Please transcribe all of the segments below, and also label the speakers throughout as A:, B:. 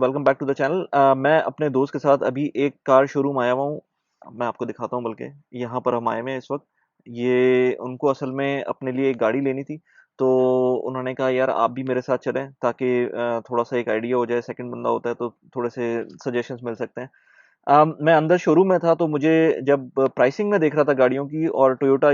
A: Welcome back to the channel. मैं अपने दोस्त के साथ अभी एक कार शोरूम आया हुआ हूँ। मैं आपको दिखाता हूँ, बल्कि यहाँ पर हम आए हुए हैं इस वक्त। ये उनको असल में अपने लिए एक गाड़ी लेनी थी, तो उन्होंने कहा यार आप भी मेरे साथ चलें ताकि थोड़ा सा एक आइडिया हो जाए। सेकंड बंदा होता है तो थोड़े से सजेशंस मिल सकते हैं। मैं अंदर शोरूम में था, तो मुझे जब प्राइसिंग में देख रहा था गाड़ियों की, और टोयोटा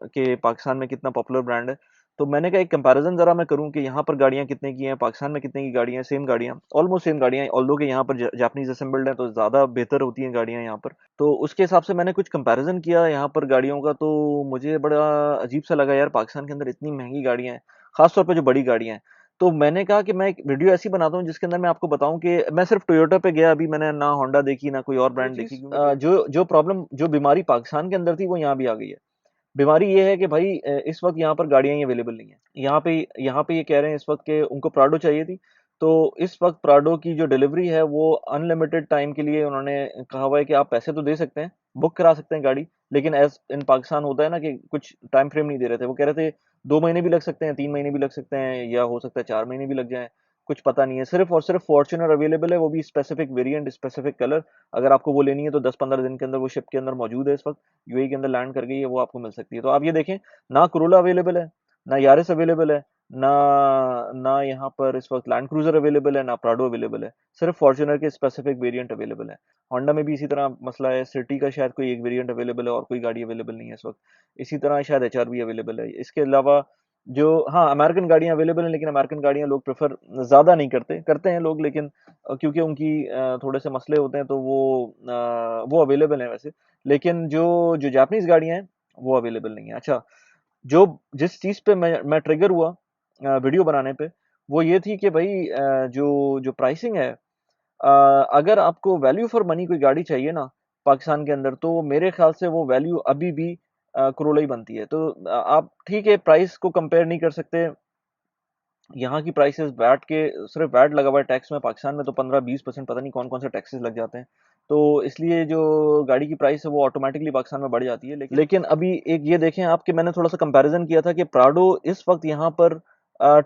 A: कि पाकिस्तान में कितना पॉपुलर ब्रांड है, तो मैंने कहा एक कंपैरिजन ज़रा मैं करूं कि यहाँ पर गाड़ियाँ कितने की हैं, पाकिस्तान में कितने की गाड़ियाँ हैं। सेम गाड़ियाँ, ऑलमोस्ट सेम गाड़ियाँ, ऑल्दो के यहाँ पर जापानीज असेंबल्ड हैं तो ज़्यादा बेहतर होती हैं गाड़ियाँ यहाँ पर। तो उसके हिसाब से मैंने कुछ कंपैरिजन किया यहाँ पर गाड़ियों का, तो मुझे बड़ा अजीब सा लगा यार, पाकिस्तान के अंदर इतनी महंगी गाड़ियाँ हैं, खासतौर पर जो बड़ी गाड़ियाँ हैं। तो मैंने कहा कि मैं एक वीडियो ऐसी बनाता हूँ जिसके अंदर मैं आपको बताऊं कि मैं सिर्फ टोयोटा पे गया, अभी मैंने ना होंडा देखी ना कोई और
B: ये
A: ब्रांड देखी,
B: चीज़
A: क्योंकि जो जो प्रॉब्लम जो बीमारी पाकिस्तान के अंदर थी वो यहाँ भी आ गई है। बीमारी ये है कि भाई इस वक्त यहाँ पर गाड़ियाँ ही अवेलेबल नहीं है। यहाँ पे ये कह रहे हैं इस वक्त कि उनको प्राडो चाहिए थी। तो इस वक्त प्राडो की जो डिलीवरी है वो अनलिमिटेड टाइम के लिए उन्होंने कहा हुआ है कि आप पैसे तो दे सकते हैं, बुक करा सकते हैं गाड़ी, लेकिन एज इन पाकिस्तान होता है ना कि कुछ टाइम फ्रेम नहीं दे रहे थे। वो कह रहे थे 2 महीने भी लग सकते हैं, 3 महीने भी लग सकते हैं, या हो सकता है 4 महीने भी लग जाएं, कुछ पता नहीं है। सिर्फ और सिर्फ फॉर्च्यूनर अवेलेबल है, वो भी स्पेसिफिक वेरिएंट, स्पेसिफिक कलर। अगर आपको वो लेनी है तो 10-15 दिन के अंदर वो शिप के अंदर मौजूद है। इस वक्त यूएई के अंदर लैंड कर गई है, वो आपको मिल सकती है। तो आप ये देखें, ना कोरोला अवेलेबल है, ना यारिस अवेलेबल है, ना ना यहाँ पर इस वक्त लैंड क्रूजर अवेलेबल है, ना प्राडो अवेलेबल है। सिर्फ फॉर्च्यूनर के स्पेसिफिक वेरिएंट अवेलेबल है। होंडा में भी इसी तरह मसला है, सिटी का शायद कोई एक वेरिएंट अवेलेबल है और कोई गाड़ी अवेलेबल नहीं है इस वक्त। इसी तरह शायद एचआर भी अवेलेबल है। इसके अलावा जो, हाँ, अमेरिकन गाड़ियां अवेलेबल हैं, लेकिन अमेरिकन गाड़ियां लोग प्रेफर ज़्यादा नहीं करते, करते हैं लोग, लेकिन क्योंकि उनकी थोड़े से मसले होते हैं, तो वो अवेलेबल हैं वैसे। लेकिन जो जो जापानीज गाड़ियां हैं वो अवेलेबल नहीं है। अच्छा, जो जिस चीज़ पे मैं ट्रिगर हुआ वीडियो बनाने पे, वो ये थी कि भाई जो जो प्राइसिंग है, अगर आपको वैल्यू फॉर मनी कोई गाड़ी चाहिए ना पाकिस्तान के अंदर, तो मेरे ख्याल से वो वैल्यू अभी भी करोला ही बनती है। तो आप ठीक है, प्राइस को कंपेयर नहीं कर सकते। यहाँ की प्राइसेस वैट के, सिर्फ वैट लगा हुआ है टैक्स में, पाकिस्तान में तो 15-20% पता नहीं कौन कौन से टैक्सेस लग जाते हैं। तो इसलिए जो गाड़ी की प्राइस है वो ऑटोमेटिकली पाकिस्तान में बढ़ जाती है। लेकिन अभी एक ये देखें आप, कि मैंने थोड़ा सा कंपैरिजन किया था कि प्राडो इस वक्त यहाँ पर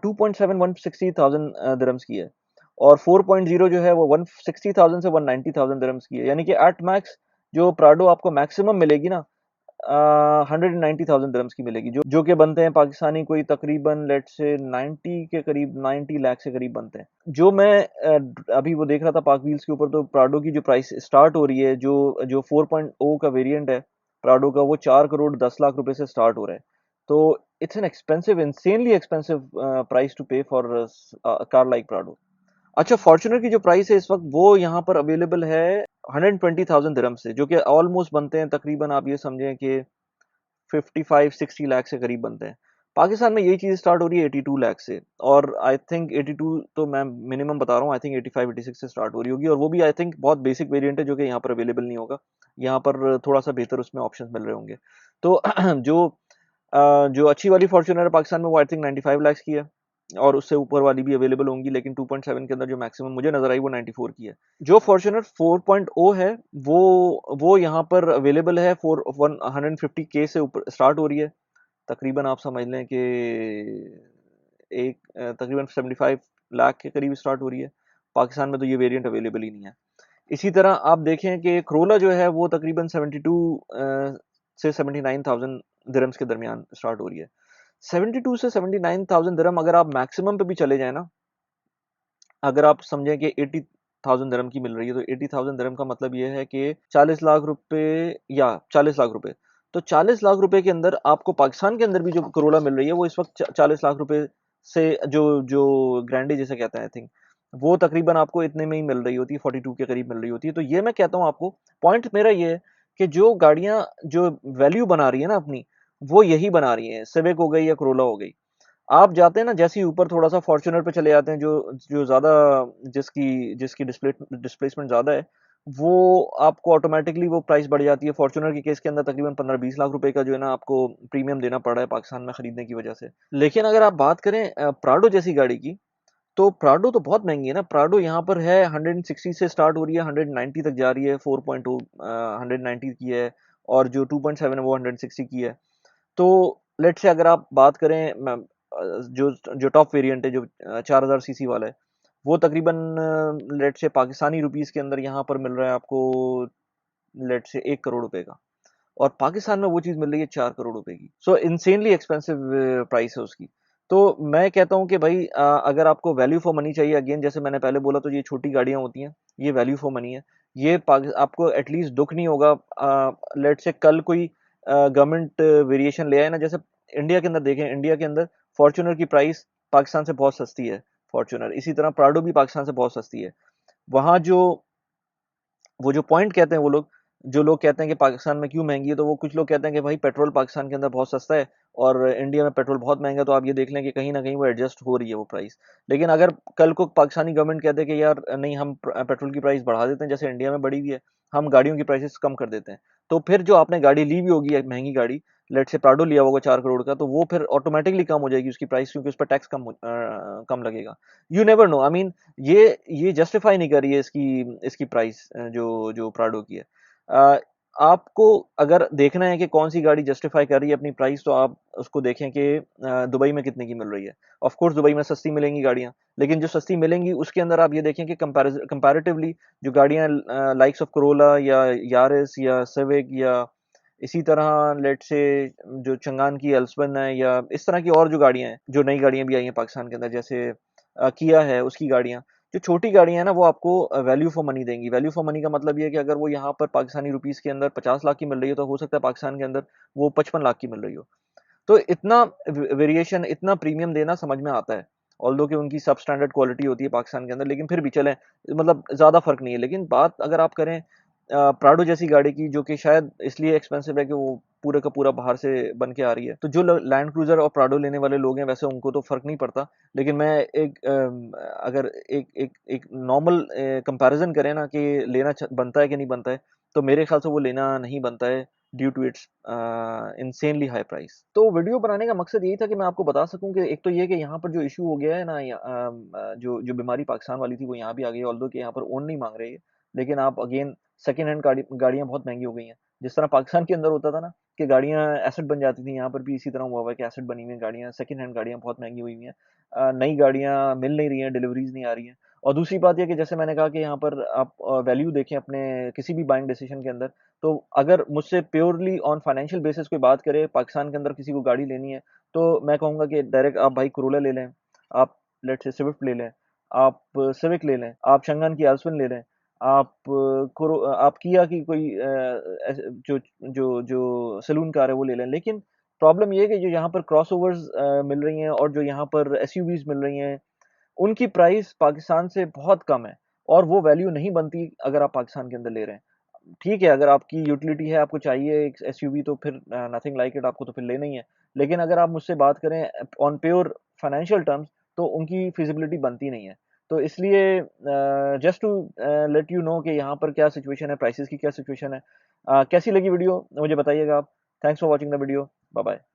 A: 2.7 160,000 दिरहम्स की है, और 4.0 जो है वो 160,000 से 190,000 दिरहम्स की है। यानी कि एट मैक्स जो प्राडो आपको मैक्सिमम मिलेगी ना, 190,000 दिरहम्स की मिलेगी, जो जो कि बनते हैं पाकिस्तानी कोई तकरीबन लेट से 90 के करीब, 90 लाख से करीब बनते हैं। जो मैं अभी वो देख रहा था पाक व्हील्स के ऊपर, तो प्राडो की जो प्राइस स्टार्ट हो रही है, जो जो 4.0 का वेरिएंट है प्राडो का, वो 4 करोड़ 10 लाख रुपए से स्टार्ट हो रहा है। तो it's an expensive, insanely expensive price to pay for car like Prado. अच्छा, फॉर्च्यूनर की जो प्राइस है इस वक्त, वो यहाँ पर अवेलेबल है 120,000 दिरहम से, जो कि ऑलमोस्ट बनते हैं तकरीबन, आप ये समझें कि 55-60 लाख से करीब बनते हैं। पाकिस्तान में यही चीज़ स्टार्ट हो रही है 82 लाख से, और आई थिंक 82 तो मैं मिनिमम बता रहा हूँ, आई थिंक 85-86 से स्टार्ट हो रही होगी, और वो भी आई थिंक बहुत बेसिक वेरिएंट है जो कि यहाँ पर अवेलेबल नहीं होगा। यहाँ पर थोड़ा सा बेहतर उसमें ऑप्शन मिल रहे होंगे। तो जो जो अच्छी वाली फॉर्च्यूनर है पाकिस्तान में, वो आई थिंक 95 लाख की है, और उससे ऊपर वाली भी अवेलेबल होंगी, लेकिन 2.7 के अंदर जो मैक्सिमम मुझे नजर आई वो 94 की है। जो फॉर्च्यूनर 4.0 है, वो यहाँ पर अवेलेबल है 150K से ऊपर स्टार्ट हो रही है। तकरीबन आप समझ लें कि तकरीबन 75 लाख के करीब स्टार्ट हो रही है। पाकिस्तान में तो ये वेरिएंट अवेलेबल ही नहीं है। इसी तरह आप देखें कि क्रोला जो है वो तकरीबन 72 से 79,000 दिरहम्स के दरमियान स्टार्ट हो रही है। 72 से 79,000 दिरहम अगर आप मैक्सिमम पे भी चले जाए ना, अगर आप समझें कि 80,000 दिरहम की मिल रही है, तो 80,000 दिरहम का मतलब ये है कि 40 लाख रुपए, या 40 लाख रुपए। तो 40 लाख रुपए के अंदर आपको पाकिस्तान के अंदर भी जो करोला मिल रही है, वो इस वक्त 40 लाख रुपए से, जो जो ग्रैंडी जिसे कहते हैं, आई थिंक वो तकरीबन आपको इतने में ही मिल रही होती है, 42 के करीब मिल रही होती है। तो ये मैं कहता हूँ आपको, पॉइंट मेरा ये है कि जो गाड़ियां जो वैल्यू बना रही है ना अपनी, वो यही बना रही है, सिविक हो गई या करोला हो गई। आप जाते हैं ना जैसे ही ऊपर थोड़ा सा फॉर्च्यूनर पे चले जाते हैं, जो जो ज्यादा, जिसकी जिसकी डिस्प्लेसमेंट ज्यादा है, वो आपको ऑटोमेटिकली वो प्राइस बढ़ जाती है। फॉर्च्यूनर के केस के अंदर तकरीबन 15-20 लाख रुपए का जो है ना आपको प्रीमियम देना पड़ रहा है पाकिस्तान में खरीदने की वजह से। लेकिन अगर आप बात करें प्राडो जैसी गाड़ी की, तो प्राडो तो बहुत महंगी है ना। प्राडो यहाँ पर है 160 से स्टार्ट हो रही है, 190 तक जा रही है। 4.0 190 की है, और जो 2.7 है वो 160 की है। तो लेट से अगर आप बात करें, जो जो टॉप वेरिएंट है, जो 4000 सीसी वाला है, वो तकरीबन लेट से पाकिस्तानी रुपीस के अंदर यहाँ पर मिल रहा है आपको लेट से 1 करोड़ रुपए का, और पाकिस्तान में वो चीज़ मिल रही है 4 करोड़ रुपए की। सो इंसेनली एक्सपेंसिव प्राइस है उसकी। तो मैं कहता हूँ कि भाई अगर आपको वैल्यू फॉर मनी चाहिए, अगेन जैसे मैंने पहले बोला, तो ये छोटी गाड़ियाँ होती हैं, ये वैल्यू फॉर मनी है। ये आपको एटलीस्ट दुख नहीं होगा लेट से कल कोई गवर्नमेंट वेरिएशन ले आए ना, जैसे इंडिया के अंदर देखें, इंडिया के अंदर फॉर्च्यूनर की प्राइस पाकिस्तान से बहुत सस्ती है, फॉर्च्यूनर, इसी तरह प्राडो भी पाकिस्तान से बहुत सस्ती है। वहाँ जो वो जो पॉइंट कहते हैं वो लोग, जो लोग कहते हैं कि पाकिस्तान में क्यों महंगी है, तो वो कुछ लोग कहते हैं कि भाई पेट्रोल पाकिस्तान के अंदर बहुत सस्ता है और इंडिया में पेट्रोल बहुत महंगा है, तो आप ये देख लें कि कहीं ना कहीं वो एडजस्ट हो रही है वो प्राइस। लेकिन अगर कल को पाकिस्तानी गवर्नमेंट कहते हैं कि यार नहीं, हम पेट्रोल की प्राइस बढ़ा देते हैं, जैसे इंडिया में बढ़ी हुई है, हम गाड़ियों की प्राइसेस कम कर देते हैं, तो फिर जो आपने गाड़ी ली भी होगी, एक महंगी गाड़ी, लेट से प्राडो लिया होगा 4 करोड़ का, तो वो फिर ऑटोमेटिकली कम हो जाएगी उसकी प्राइस, क्योंकि उस पर टैक्स कम लगेगा। You never know, I mean ये जस्टिफाई नहीं कर रही है इसकी इसकी प्राइस, जो जो प्राडो की है। अ, आपको अगर देखना है कि कौन सी गाड़ी जस्टिफाई कर रही है अपनी प्राइस, तो आप उसको देखें कि दुबई में कितने की मिल रही है। ऑफ कोर्स दुबई में सस्ती मिलेंगी गाड़ियां, लेकिन जो सस्ती मिलेंगी उसके अंदर आप ये देखें कि कंपैरेटिवली जो गाड़ियां लाइक्स ऑफ करोला या यारिस या सिविक या इसी तरह लेट से जो चंगान की एल्सवन है, या इस तरह की और जो गाड़ियां हैं, जो नई गाड़ियां भी आई हैं पाकिस्तान के अंदर, जैसे किया है उसकी गाड़ियां, जो छोटी गाड़ियां हैं ना, वो आपको वैल्यू फॉर मनी देंगी। वैल्यू फॉर मनी का मतलब ये है कि अगर वो यहाँ पर पाकिस्तानी रुपीस के अंदर 50 लाख की मिल रही हो, तो हो सकता है पाकिस्तान के अंदर वो 55 लाख की मिल रही हो। तो इतना वेरिएशन, इतना प्रीमियम देना समझ में आता है, ऑल्दो कि उनकी सब स्टैंडर्ड क्वालिटी होती है पाकिस्तान के अंदर, लेकिन फिर भी चलें, मतलब ज़्यादा फर्क नहीं है। लेकिन बात अगर आप करें प्राडो जैसी गाड़ी की, जो कि शायद इसलिए एक्सपेंसिव है कि वो पूरे का पूरा बाहर से बन के आ रही है, तो जो लैंड क्रूजर और प्राडो लेने वाले लोग हैं, वैसे उनको तो फर्क नहीं पड़ता। लेकिन मैं अगर एक नॉर्मल कंपैरिजन करें ना कि लेना बनता है कि नहीं बनता है, तो मेरे ख्याल से वो लेना नहीं बनता है, due to its insanely high price. तो वीडियो बनाने का मकसद यही था कि मैं आपको बता सकूं कि एक तो ये कि यहाँ पर जो इशू हो गया है ना, जो जो बीमारी पाकिस्तान वाली थी वो यहाँ भी आ गई है, ऑल्दो कि यहाँ पर ओन नहीं मांग रही है, लेकिन आप अगेन सेकेंड हैंड गाड़ियाँ बहुत महंगी हो गई हैं। जिस तरह पाकिस्तान के अंदर होता था ना कि गाड़ियाँ एसेट बन जाती थी, यहाँ पर भी इसी तरह हुआ हुआ है कि एसेट बनी हुई है गाड़ियाँ, सेकेंड हैंड गाड़ियाँ बहुत महंगी हुई हुई हैं। नई गाड़ियाँ मिल नहीं रही हैं, डिलीवरीज नहीं आ रही हैं। और दूसरी बात यह कि जैसे मैंने कहा कि यहाँ पर आप वैल्यू देखें अपने किसी भी बाइंग डिसीजन के अंदर, तो अगर मुझसे प्योरली ऑन फाइनेंशियल बेसिस कोई बात करे, पाकिस्तान के अंदर किसी को गाड़ी लेनी है, तो मैं कहूँगा कि डायरेक्ट आप भाई करोला ले लें, आप लेट से स्विफ्ट ले लें, आप सिविक ले लें, आप शंगान की एल्सवन ले लें, आप किया की कोई जो जो जो सलून कार है वो ले लें। लेकिन प्रॉब्लम ये है कि जो यहाँ पर क्रॉसओवर्स मिल रही हैं और जो यहाँ पर एसयूवीज मिल रही हैं, उनकी प्राइस पाकिस्तान से बहुत कम है, और वो वैल्यू नहीं बनती अगर आप पाकिस्तान के अंदर ले रहे हैं। ठीक है, अगर आपकी यूटिलिटी है, आपको चाहिए एक एसयूवी, तो फिर नथिंग लाइक इट, आपको तो फिर लेना ही है। लेकिन अगर आप मुझसे बात करें ऑन प्योर फाइनेंशियल टर्म्स, तो उनकी फिजिबिलिटी बनती नहीं है। तो इसलिए just to let you know कि यहाँ पर क्या सिचुएशन है, प्राइसेस की क्या सिचुएशन है। कैसी लगी वीडियो मुझे बताइएगा आप। Thanks for watching the video. Bye bye.